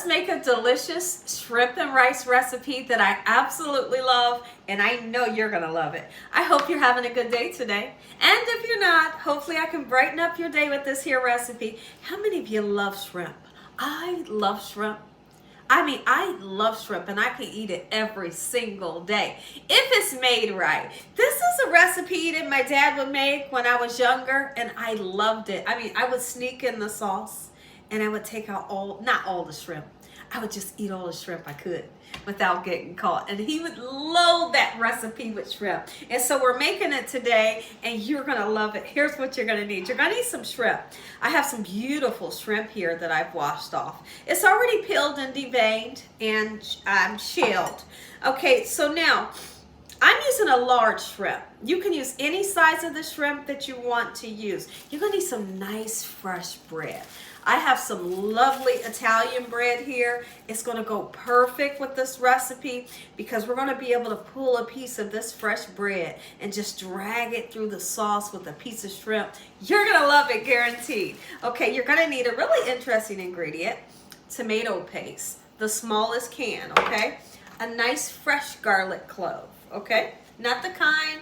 Let's make a delicious shrimp and rice recipe that I absolutely love, and I know you're gonna love it. I hope you're having a good day today. And if you're not, hopefully I can brighten up your day with this here recipe. How many of you love shrimp? I love shrimp. I love shrimp and I can eat it every single day if it's made right. This is a recipe that my dad would make when I was younger and I loved it. I would sneak in the sauce and I would take out not all the shrimp. I would just eat all the shrimp I could without getting caught. And he would load that recipe with shrimp. And so we're making it today and you're gonna love it. Here's what you're gonna need. You're gonna need some shrimp. I have some beautiful shrimp here that I've washed off. It's already peeled and deveined and shelled. Okay, so now I'm using a large shrimp. You can use any size of the shrimp that you want to use. You're gonna need some nice fresh bread. I have some lovely Italian bread here. It's gonna go perfect with this recipe because we're gonna be able to pull a piece of this fresh bread and just drag it through the sauce with a piece of shrimp. You're gonna love it, guaranteed. Okay, you're gonna need a really interesting ingredient, tomato paste, the smallest can, okay? A nice fresh garlic clove, okay? Not the kind,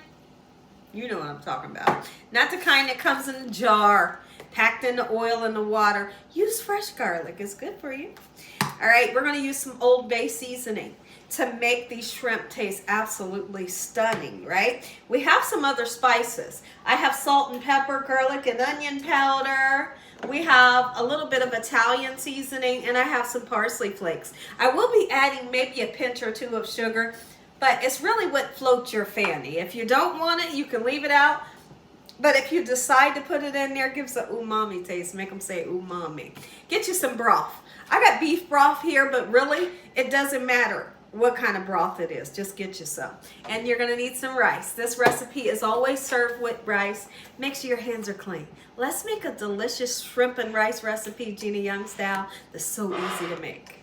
you know what I'm talking about. Not the kind that comes in a jar, packed in the oil and the water. Use fresh garlic, it's good for you. All right, we're gonna use some Old Bay seasoning to make these shrimp taste absolutely stunning, right? We have some other spices. I have salt and pepper, garlic and onion powder. We have a little bit of Italian seasoning and I have some parsley flakes. I will be adding maybe a pinch or two of sugar, but it's really what floats your fancy. If you don't want it, you can leave it out. But if you decide to put it in there, it gives an umami taste. Make them say umami. Get you some broth. I got beef broth here, but really, it doesn't matter what kind of broth it is. Just get you some. And you're going to need some rice. This recipe is always served with rice. Make sure your hands are clean. Let's make a delicious shrimp and rice recipe, Gina Young style, that's so easy to make.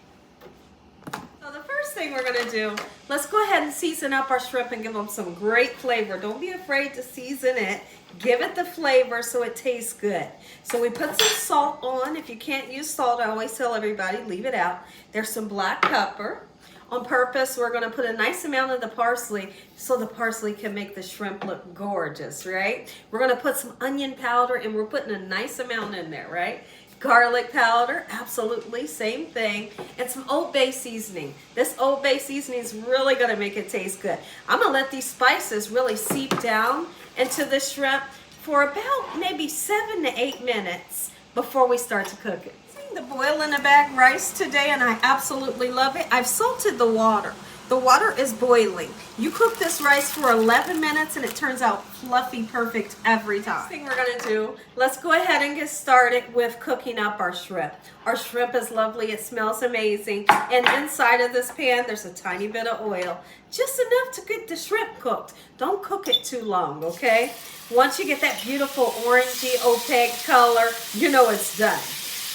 So the first thing we're going to do, let's go ahead and season up our shrimp and give them some great flavor. Don't be afraid to season it. Give it the flavor so it tastes good. So we put some salt on. If you can't use salt, I always tell everybody, leave it out. There's some black pepper. On purpose, we're going to put a nice amount of the parsley so the parsley can make the shrimp look gorgeous, right? We're going to put some onion powder and we're putting a nice amount in there, right? Garlic powder, absolutely, same thing. And some Old Bay seasoning. This Old Bay seasoning is really going to make it taste good. I'm going to let these spices really seep down into the shrimp for about maybe 7 to 8 minutes before we start to cook it. The boil in a bag rice today and I absolutely love it. I've salted the water. The water is boiling. You cook this rice for 11 minutes and it turns out fluffy perfect every time. Next thing we're gonna do, let's go ahead and get started with cooking up our shrimp. Our shrimp is lovely, it smells amazing. And inside of this pan, there's a tiny bit of oil, just enough to get the shrimp cooked. Don't cook it too long, okay? Once you get that beautiful orangey opaque color, you know it's done.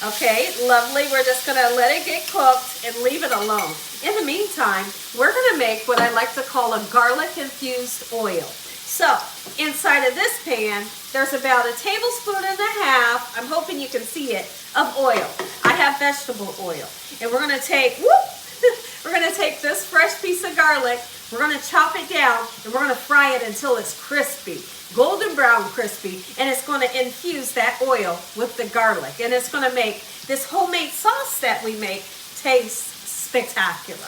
Okay, lovely. We're just going to let it get cooked and leave it alone. In the meantime, we're going to make what I like to call a garlic infused oil. So, inside of this pan, there's about 1.5 tablespoons, I'm hoping you can see it, of oil. I have vegetable oil. And we're going to take, we're going to take this fresh piece of garlic, we're going to chop it down, and we're going to fry it until it's crispy. Golden brown crispy, and it's going to infuse that oil with the garlic, and it's going to make this homemade sauce that we make taste spectacular.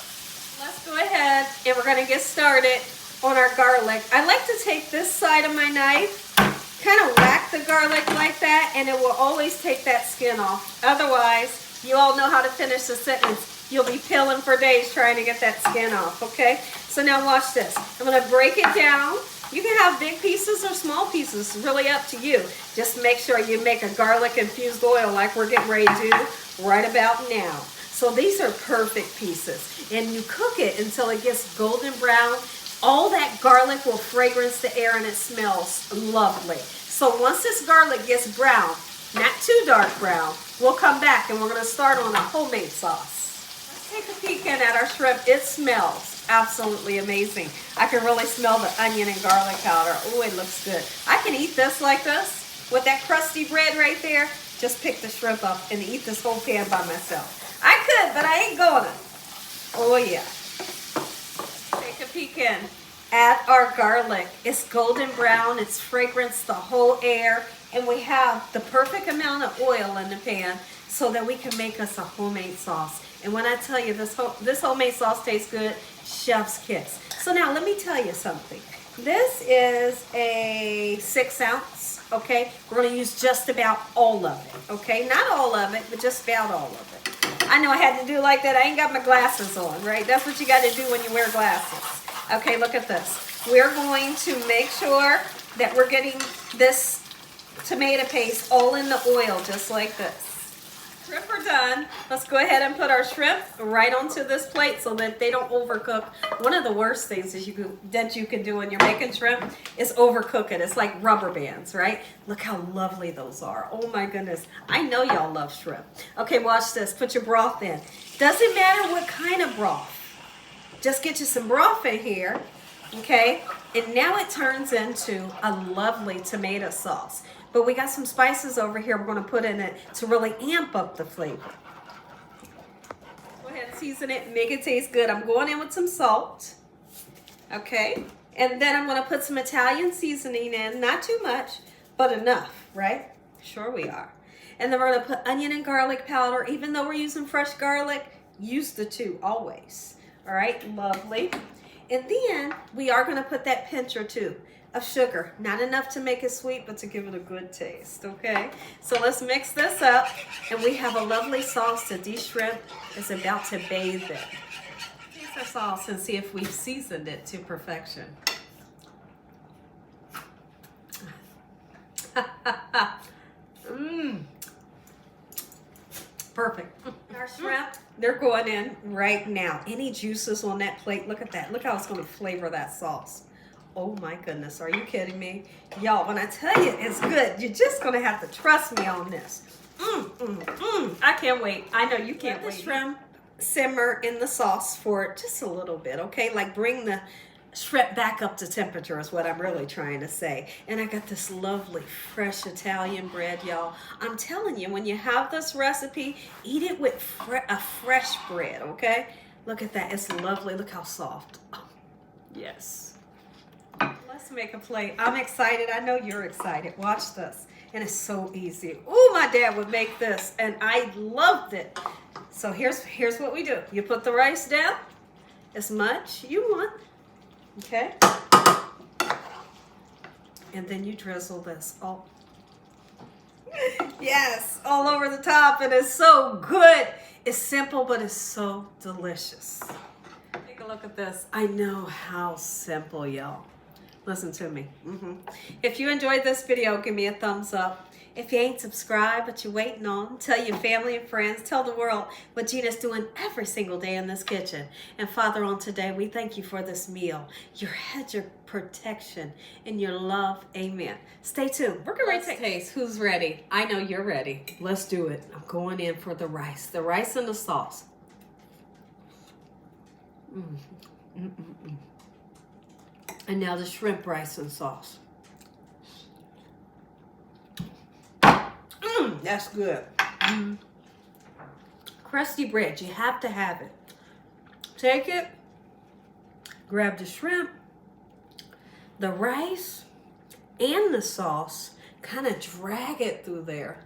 Let's go ahead and we're going to get started on our garlic. I like to take this side of my knife, kind of whack the garlic like that, and it will always take that skin off. Otherwise, you all know how to finish the sentence. You'll be peeling for days trying to get that skin off, okay? So now watch this. I'm going to break it down. You can have big pieces or small pieces, it's really up to you. Just make sure you make a garlic infused oil like we're getting ready to do right about now. So these are perfect pieces. And you cook it until it gets golden brown. All that garlic will fragrance the air and it smells lovely. So once this garlic gets brown, not too dark brown, we'll come back and we're going to start on a homemade sauce. Let's take a peek in at our shrimp. It smells absolutely amazing. I can really smell the onion and garlic powder. Oh, it looks good. I can eat this like this with that crusty bread right there. Just pick the shrimp up and eat this whole pan by myself. I could, but I ain't gonna. Oh yeah. Take a peek in at our garlic. It's golden brown, it's fragrance the whole air, and we have the perfect amount of oil in the pan so that we can make us a homemade sauce. And when I tell you this homemade sauce tastes good, chef's kiss. So now let me tell you something. This is a 6 ounce, okay? We're gonna use just about all of it, okay? Not all of it, but just about all of it. I know I had to do like that. I ain't got my glasses on, right? That's what you gotta do when you wear glasses. Okay, look at this. We're going to make sure that we're getting this tomato paste all in the oil, just like this. Shrimp are done. Let's go ahead and put our shrimp right onto this plate so that they don't overcook. One of the worst things that you can do when you're making shrimp is overcook it. It's like rubber bands, right? Look how lovely those are. Oh my goodness. I know y'all love shrimp. Okay, watch this. Put your broth in. Doesn't matter what kind of broth. Just get you some broth in here, okay? And now it turns into a lovely tomato sauce. But we got some spices over here we're going to put in it to really amp up the flavor. Go ahead and season it and make it taste good. I'm going in with some salt, okay? And then I'm going to put some Italian seasoning in. Not too much, but enough, right? Sure we are. And then we're going to put onion and garlic powder. Even though we're using fresh garlic, use the two always. All right, lovely. And then we are going to put that pinch or two of sugar. Not enough to make it sweet, but to give it a good taste, okay? So let's mix this up, and we have a lovely sauce that these shrimp is about to bathe in. Taste our sauce and see if we've seasoned it to perfection. Mmm. Perfect. Our shrimp, they're going in right now. Any juices on that plate? Look at that. Look how it's going to flavor that sauce. Oh my goodness, are you kidding me? Y'all, when I tell you it's good, you're just going to have to trust me on this. I can't wait. I know you can't wait. Let the shrimp simmer in the sauce for just a little bit, okay? Like bring the shrimp back up to temperature is what I'm really trying to say. And I got this lovely fresh Italian bread, y'all. I'm telling you, when you have this recipe, eat it with a fresh bread, okay? Look at that. It's lovely. Look how soft. Oh, yes. Let's make a plate. I'm excited. I know you're excited. Watch this. And it's so easy. Oh, my dad would make this, and I loved it. So here's what we do. You put the rice down as much you want. Okay, and then you drizzle this all, yes, all over the top, and it's so good. It's simple, but it's so delicious. Take a look at this. I know how simple, y'all. Listen to me. If you enjoyed this video, give me a thumbs up. If you ain't subscribed, but you're waiting on, tell your family and friends, tell the world what Gina's doing every single day in this kitchen. And Father, on today, we thank you for this meal, your hedge of protection, and your love. Amen. Stay tuned. We're going to taste. Who's ready? I know you're ready. Let's do it. I'm going in for the rice and the sauce. And now the shrimp, rice, and sauce. That's good. Crusty bread, you have to have it. Take it, grab the shrimp, the rice, and the sauce, kind of drag it through there.